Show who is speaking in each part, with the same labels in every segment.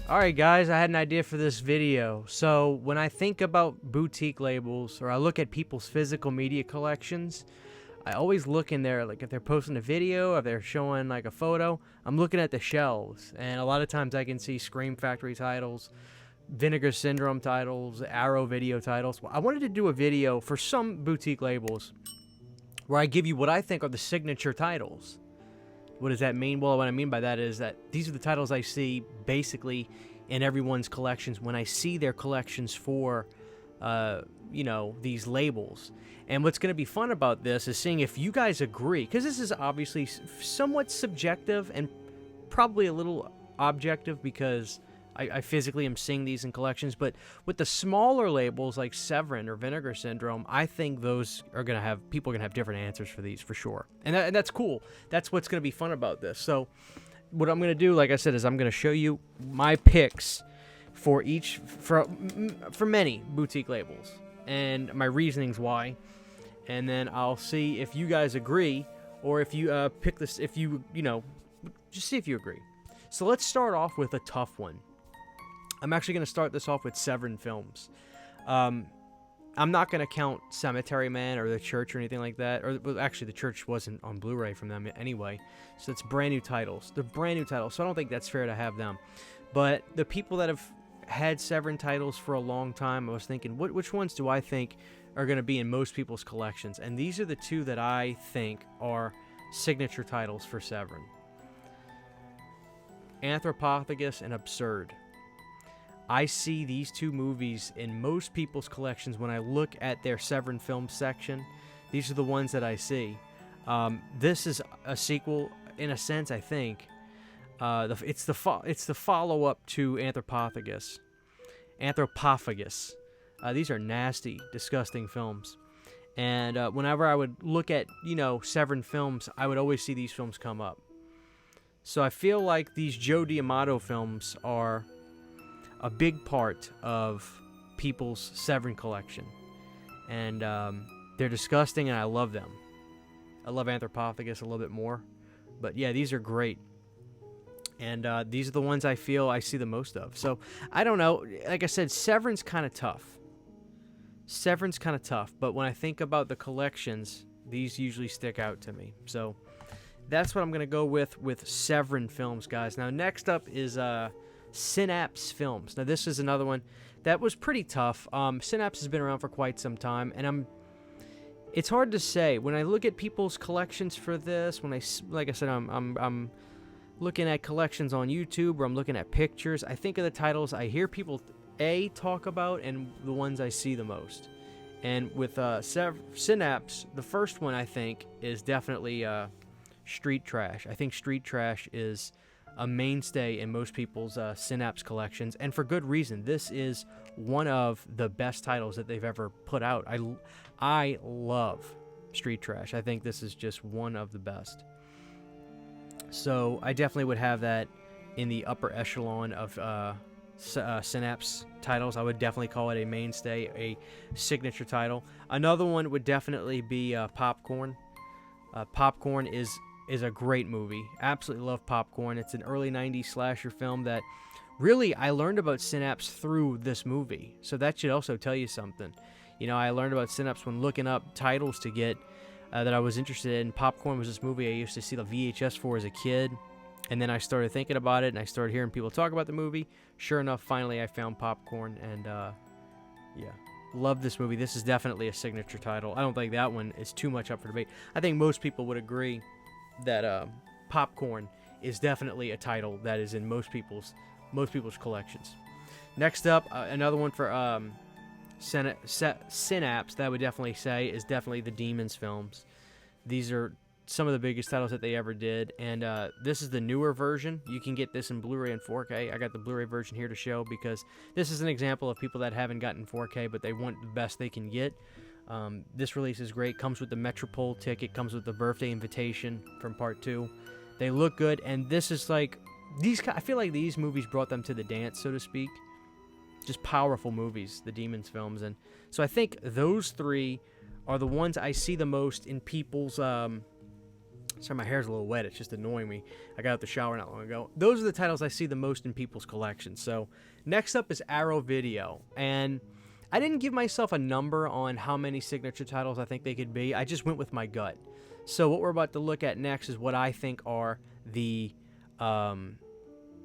Speaker 1: Alright guys, I had an idea for this video. So when I think about boutique labels, or I look at people's physical media collections, I always look in there, like if they're posting a video, if they're showing like a photo, I'm looking at the shelves. And a lot of times I can see Scream Factory titles, Vinegar Syndrome titles, Arrow video titles. I wanted to do a video for some boutique labels where I give you what I think are the signature titles. What does that mean? Well, what I mean by that is that these are the titles I see basically in everyone's collections when I see their collections for, these labels. And what's going to be fun about this is seeing if you guys agree, because this is obviously somewhat subjective and probably a little objective because I physically am seeing these in collections. But with the smaller labels like Severin or Vinegar Syndrome, I think those are going to have, people are going to have different answers for these for sure. And that's cool. That's what's going to be fun about this. So what I'm going to do, like I said, is I'm going to show you my picks for many boutique labels and my reasonings why. And then I'll see if you guys agree, or if you pick this, if you just see if you agree. So let's start off with a tough one. I'm actually going to start this off with Severin Films. I'm not going to count Cemetery Man or The Church or anything like that. Well, actually, The Church wasn't on Blu-ray from them anyway. So it's brand new titles. They're brand new titles, so I don't think that's fair to have them. But the people that have had Severin titles for a long time, I was thinking, which ones do I think are going to be in most people's collections? And these are the two that I think are signature titles for Severin. Anthropophagus and Absurd. I see these two movies in most people's collections when I look at their Severin Films section. These are the ones that I see. This is a sequel, in a sense, I think. It's the follow-up to Anthropophagus. These are nasty, disgusting films. And whenever I would look at, Severin Films, I would always see these films come up. So I feel like these Joe D'Amato films are a big part of people's Severin collection. And they're disgusting, and I love them. I love Anthropophagus a little bit more. But yeah, these are great. And these are the ones I feel I see the most of. So, I don't know. Like I said, Severin's kind of tough. But when I think about the collections, these usually stick out to me. So, that's what I'm going to go with Severin Films, guys. Now, next up is Synapse Films. Now, this is another one that was pretty tough. Synapse has been around for quite some time, and it's hard to say. When I look at people's collections for this, like I said, I'm looking at collections on YouTube, or I'm looking at pictures, I think of the titles I hear people talk about and the ones I see the most. And with Synapse, the first one I think is definitely Street Trash. I think Street Trash is a mainstay in most people's Synapse collections, and for good reason. This is one of the best titles that they've ever put out. I love Street Trash. I think this is just one of the best. So I definitely would have that in the upper echelon of Synapse titles. I would definitely call it a mainstay, a signature title. Another one would definitely be Popcorn. Popcorn is a great movie. Absolutely love Popcorn. It's an early 90s slasher film that really I learned about Synapse through this movie. So that should also tell you something. I learned about Synapse when looking up titles to get that I was interested in. Popcorn was this movie I used to see the VHS for as a kid. And then I started thinking about it, and I started hearing people talk about the movie. Sure enough, finally I found Popcorn, and love this movie. This is definitely a signature title. I don't think that one is too much up for debate. I think most people would agree that Popcorn is definitely a title that is in most people's collections. Next up, another one for Synapse that I would definitely say is definitely the Demons films. These are some of the biggest titles that they ever did, and this is the newer version. You can get this in Blu-ray and 4K. I got the Blu-ray version here to show because this is an example of people that haven't gotten 4K, but they want the best they can get. This release is great. Comes with the Metropole ticket. Comes with the birthday invitation from Part 2. They look good, and this is like I feel like these movies brought them to the dance, so to speak. Just powerful movies, the Demons films, and so I think those three are the ones I see the most in people's Sorry, my hair's a little wet. It's just annoying me. I got out the shower not long ago. Those are the titles I see the most in people's collections. So next up is Arrow Video. And I didn't give myself a number on how many signature titles I think they could be. I just went with my gut. So what we're about to look at next is what I think are the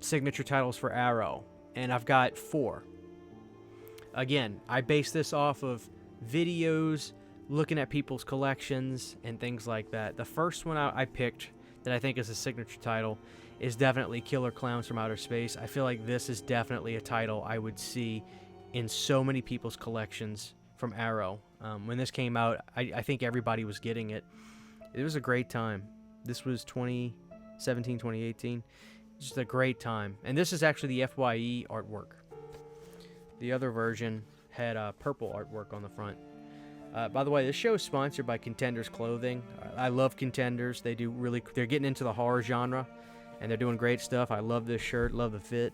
Speaker 1: signature titles for Arrow. And I've got 4. Again, I base this off of videos, looking at people's collections and things like that. The first one I picked that I think is a signature title is definitely Killer Clowns from Outer Space. I feel like this is definitely a title I would see in so many people's collections from Arrow. When this came out, I think everybody was getting it. It was a great time. This was 2017, 2018. Just a great time. And this is actually the FYE artwork. The other version had purple artwork on the front. By the way, this show is sponsored by Contenders Clothing. I love Contenders. They're getting into the horror genre, and they're doing great stuff. I love this shirt, love the fit.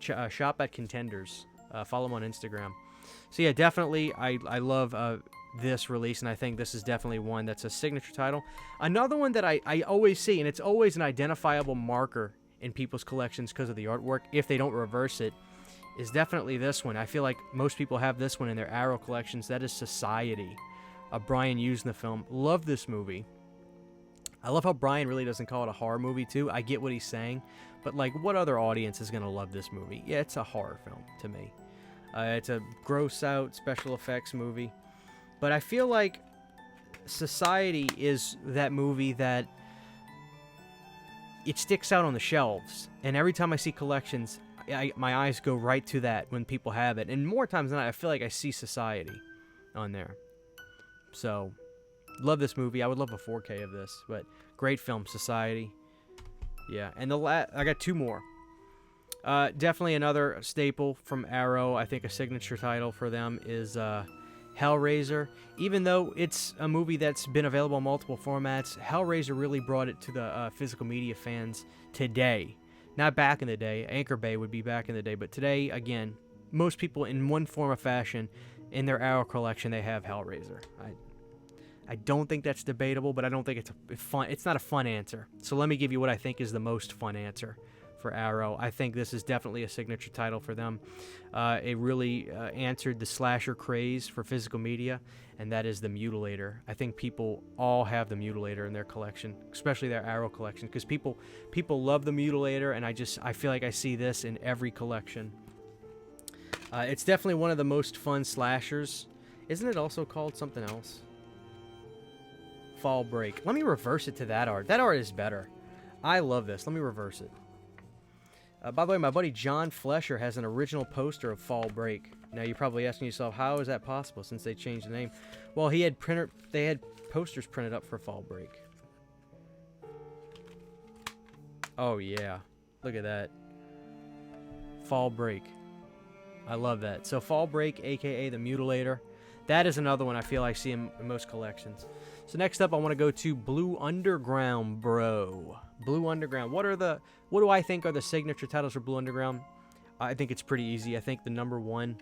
Speaker 1: Shop at Contenders. Follow them on Instagram. So yeah, definitely, I love this release, and I think this is definitely one that's a signature title. Another one that I always see, and it's always an identifiable marker in people's collections because of the artwork, if they don't reverse it, is definitely this one. I feel like most people have this one in their Arrow collections. That is Society, a Brian Usna film. Love this movie. I love how Brian really doesn't call it a horror movie too. I get what he's saying, but like, what other audience is gonna love this movie? Yeah, it's a horror film to me. It's a gross out special effects movie, but I feel like Society is that movie that it sticks out on the shelves, and every time I see collections, my eyes go right to that when people have it. And more times than not, I feel like I see Society on there. So, love this movie. I would love a 4K of this, but great film, Society. Yeah, and I got 2 more. Definitely another staple from Arrow. I think a signature title for them is Hellraiser. Even though it's a movie that's been available in multiple formats, Hellraiser really brought it to the physical media fans today. Not back in the day. Anchor Bay would be back in the day. But today, again, most people in one form or fashion, in their Arrow collection, they have Hellraiser. I don't think that's debatable, but I don't think it's fun. It's not a fun answer. So let me give you what I think is the most fun answer for Arrow. I think this is definitely a signature title for them. It really answered the slasher craze for physical media, and that is the Mutilator. I think people all have the Mutilator in their collection, especially their Arrow collection, because people love the Mutilator, and I feel like I see this in every collection. It's definitely one of the most fun slashers. Isn't it also called something else? Fall Break. Let me reverse it to that art. That art is better. I love this. Let me reverse it. By the way, my buddy John Flesher has an original poster of Fall Break. Now, you're probably asking yourself, how is that possible since they changed the name? Well, they had posters printed up for Fall Break. Oh, yeah. Look at that. Fall Break. I love that. So, Fall Break, a.k.a. the Mutilator. That is another one I feel I see in most collections. So next up, I want to go to Blue Underground, bro. Blue Underground. What do I think are the signature titles for Blue Underground? I think it's pretty easy. I think the number 1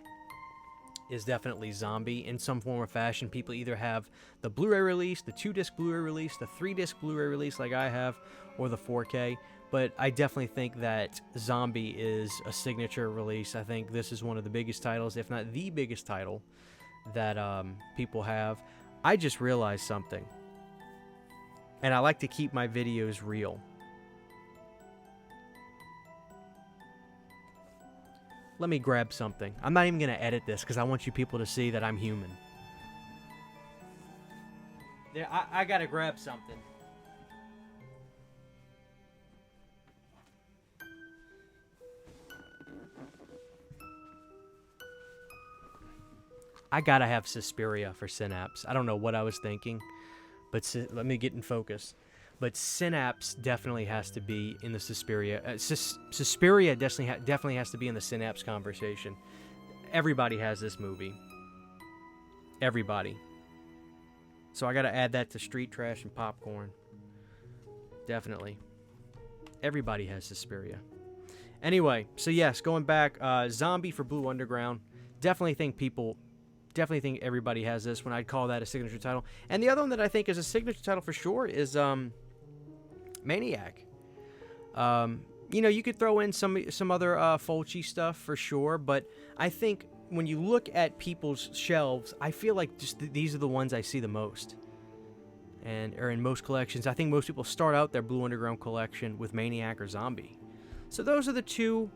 Speaker 1: is definitely Zombie in some form or fashion. People either have the Blu-ray release, the 2-disc Blu-ray release, the 3-disc Blu-ray release like I have, or the 4K. But I definitely think that Zombie is a signature release. I think this is one of the biggest titles, if not the biggest title, that people have. I just realized something, and I like to keep my videos real. Let me grab something. I'm not even going to edit this because I want you people to see that I'm human. There, I got to grab something. I gotta have Suspiria for Synapse. I don't know what I was thinking, but let me get in focus. But Synapse definitely has to be in the Suspiria. Suspiria definitely has to be in the Synapse conversation. Everybody has this movie. Everybody. So I gotta add that to Street Trash and Popcorn. Definitely. Everybody has Suspiria. Anyway, so yes, going back, Zombie for Blue Underground. Definitely think everybody has this one. I'd call that a signature title. And the other one that I think is a signature title for sure is Maniac. You know, you could throw in some other Fulci stuff for sure, but I think when you look at people's shelves, I feel like just these are the ones I see the most, and are in most collections. I think most people start out their Blue Underground collection with Maniac or Zombie. So those are the two.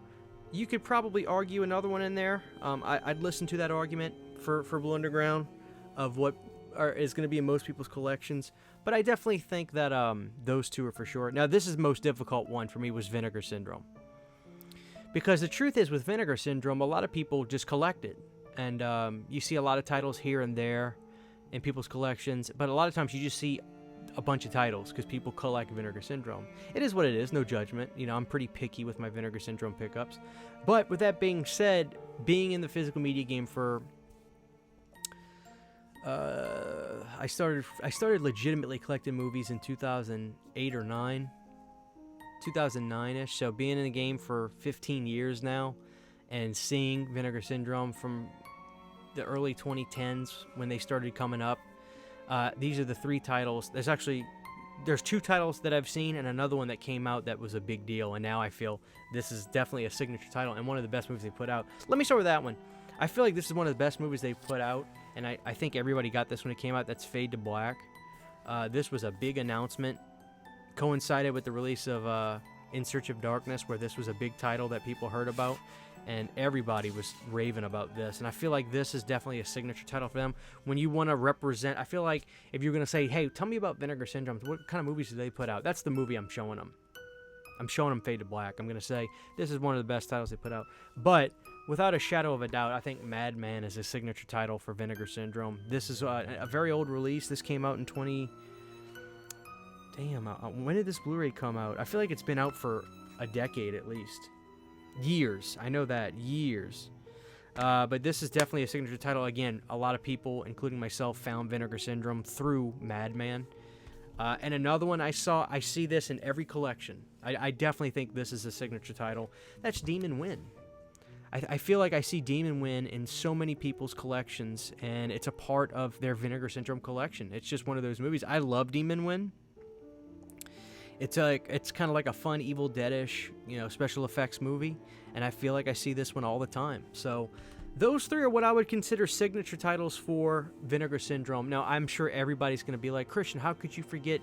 Speaker 1: You could probably argue another one in there. I'd listen to that argument for Blue Underground of what is going to be in most people's collections. But I definitely think that those two are for sure. Now, this is the most difficult one for me was Vinegar Syndrome. Because the truth is, with Vinegar Syndrome, a lot of people just collect it. And you see a lot of titles here and there in people's collections. But a lot of times you just see a bunch of titles because people collect Vinegar Syndrome. It is what it is, no judgment. You know, I'm pretty picky with my Vinegar Syndrome pickups. But with that being said, being in the physical media game for... I started legitimately collecting movies in 2008 or 9. 2009-ish, so being in the game for 15 years now and seeing Vinegar Syndrome from the early 2010s when they started coming up, these are the 3 titles. There's 2 titles that I've seen and another one that came out that was a big deal, and now I feel this is definitely a signature title and one of the best movies they put out. Let me start with that one. I feel like this is one of the best movies they've put out, and I think everybody got this when it came out. That's Fade to Black. This was a big announcement, coincided with the release of In Search of Darkness, where this was a big title that people heard about, and everybody was raving about this. And I feel like this is definitely a signature title for them. When you want to represent, I feel like if you're going to say, hey, tell me about Vinegar Syndrome, what kind of movies did they put out? That's the movie I'm showing them. I'm showing them Fade to Black. I'm going to say, this is one of the best titles they put out. But without a shadow of a doubt, I think Madman is a signature title for Vinegar Syndrome. This is a very old release. This came out in 20... Damn, when did this Blu-ray come out? I feel like it's been out for a decade at least. Years. I know that. Years. But this is definitely a signature title. Again, a lot of people, including myself, found Vinegar Syndrome through Madman. And another one I see this in every collection. I definitely think this is a signature title. That's Demon Wind. I feel like I see Demon Wind in so many people's collections, and it's a part of their Vinegar Syndrome collection. It's just one of those movies. I love Demon Wind. It's kind of like a fun Evil Dead-ish, special effects movie, and I feel like I see this one all the time. So those 3 are what I would consider signature titles for Vinegar Syndrome. Now, I'm sure everybody's going to be like, Christian, how could you forget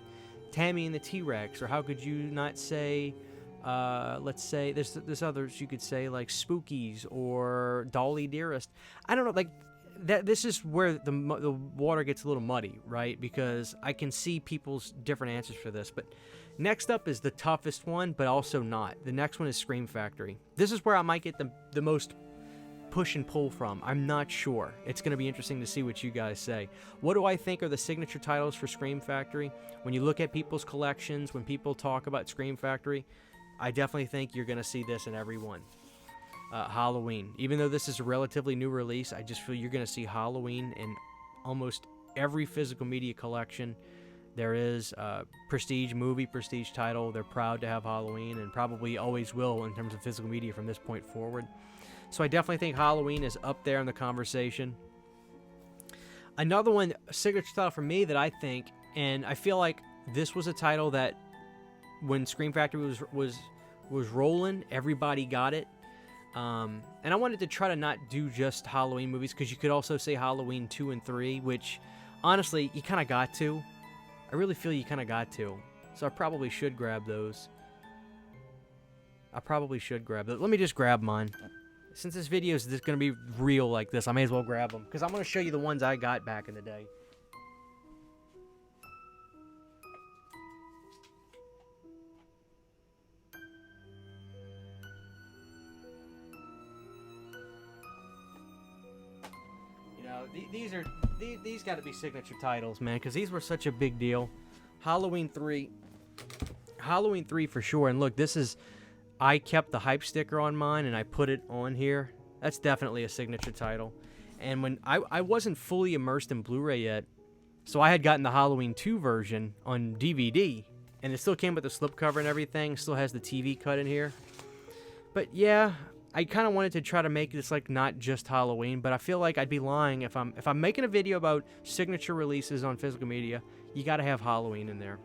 Speaker 1: Tammy and the T-Rex? Or how could you not say, let's say, there's others you could say, like Spookies or Dolly Dearest. I don't know, like, this is where the water gets a little muddy, right? Because I can see people's different answers for this, but... Next up is the toughest one, but also not. The next one is Scream Factory. This is where I might get the most push and pull from. I'm not sure. It's going to be interesting to see what you guys say. What do I think are the signature titles for Scream Factory? When you look at people's collections, when people talk about Scream Factory, I definitely think you're going to see this in every one. Halloween. Even though this is a relatively new release, I just feel you're going to see Halloween in almost every physical media collection. There is a prestige title. They're proud to have Halloween and probably always will in terms of physical media from this point forward. So I definitely think Halloween is up there in the conversation. Another one, a signature title for me that I think, and I feel like this was a title that when Scream Factory was rolling, everybody got it. And I wanted to try to not do just Halloween movies because you could also say Halloween 2 and 3, which honestly, you kind of got to. I really feel you kind of got to. So I probably should grab those. Let me just grab mine. Since this video is going to be real like this, I may as well grab them. Because I'm going to show you the ones I got back in the day. These got to be signature titles, man, because these were such a big deal. Halloween 3 for sure. And look, I kept the hype sticker on mine and I put it on here. That's definitely a signature title. And when I wasn't fully immersed in Blu-ray yet, so I had gotten the Halloween 2 version on DVD, and it still came with the slipcover and everything. Still has the TV cut in here. But yeah, I kind of wanted to try to make this like not just Halloween, but I feel like I'd be lying if I'm making a video about signature releases on physical media. You got to have Halloween in there.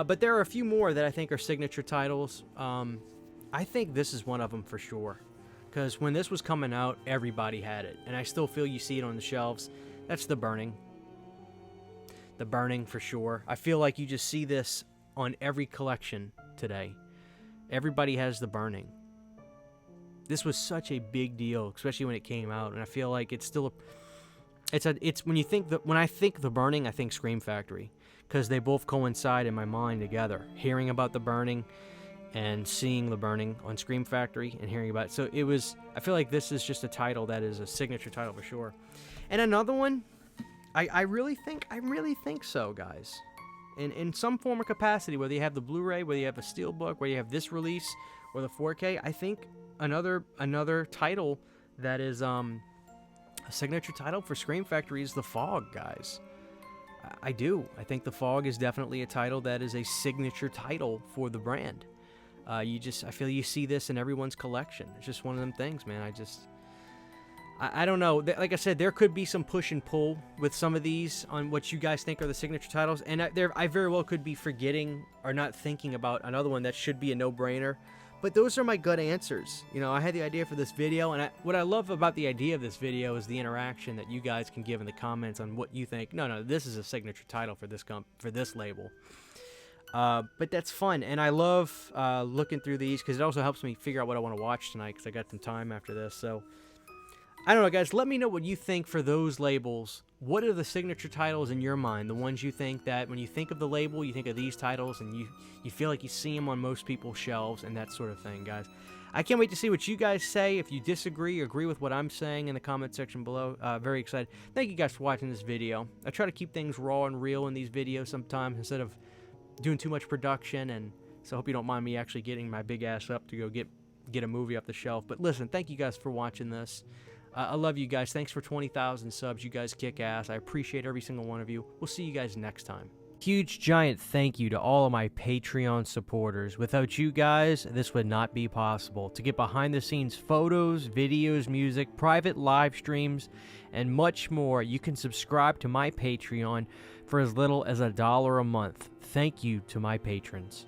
Speaker 1: But there are a few more that I think are signature titles. I think this is one of them for sure. Because when this was coming out, everybody had it. And I still feel you see it on the shelves. That's The Burning. The Burning for sure. I feel like you just see this on every collection today. Everybody has The Burning. This was such a big deal, especially when it came out. And I feel like it's still when I think The Burning, I think Scream Factory. Because they both coincide in my mind together. Hearing about The Burning and seeing The Burning on Scream Factory and hearing about it. So I feel like this is just a title that is a signature title for sure. And another one, I really think so, guys. In some form or capacity, whether you have the Blu-ray, whether you have a Steelbook, whether you have this release or the 4K, I think another title that is a signature title for Scream Factory is The Fog, guys. I do. I think The Fog is definitely a title that is a signature title for the brand. I feel you see this in everyone's collection. It's just one of them things, man. I don't know. Like I said, there could be some push and pull with some of these on what you guys think are the signature titles. And I very well could be forgetting or not thinking about another one that should be a no-brainer. But those are my gut answers. You know, I had the idea for this video, and what I love about the idea of this video is the interaction that you guys can give in the comments on what you think. No, this is a signature title for this label. But that's fun, and I love looking through these because it also helps me figure out what I want to watch tonight because I got some time after this. So I don't know, guys. Let me know what you think for those labels. What are the signature titles in your mind? The ones you think that when you think of the label, you think of these titles, and you feel like you see them on most people's shelves and that sort of thing, guys. I can't wait to see what you guys say. If you disagree or agree with what I'm saying in the comment section below, very excited. Thank you guys for watching this video. I try to keep things raw and real in these videos sometimes instead of doing too much production, and so I hope you don't mind me actually getting my big ass up to go get a movie off the shelf. But listen, thank you guys for watching this. I love you guys. Thanks for 20,000 subs. You guys kick ass. I appreciate every single one of you. We'll see you guys next time. Huge giant thank you to all of my Patreon supporters. Without you guys, this would not be possible. To get behind the scenes photos, videos, music, private live streams, and much more, you can subscribe to my Patreon for as little as $1 a month. Thank you to my patrons.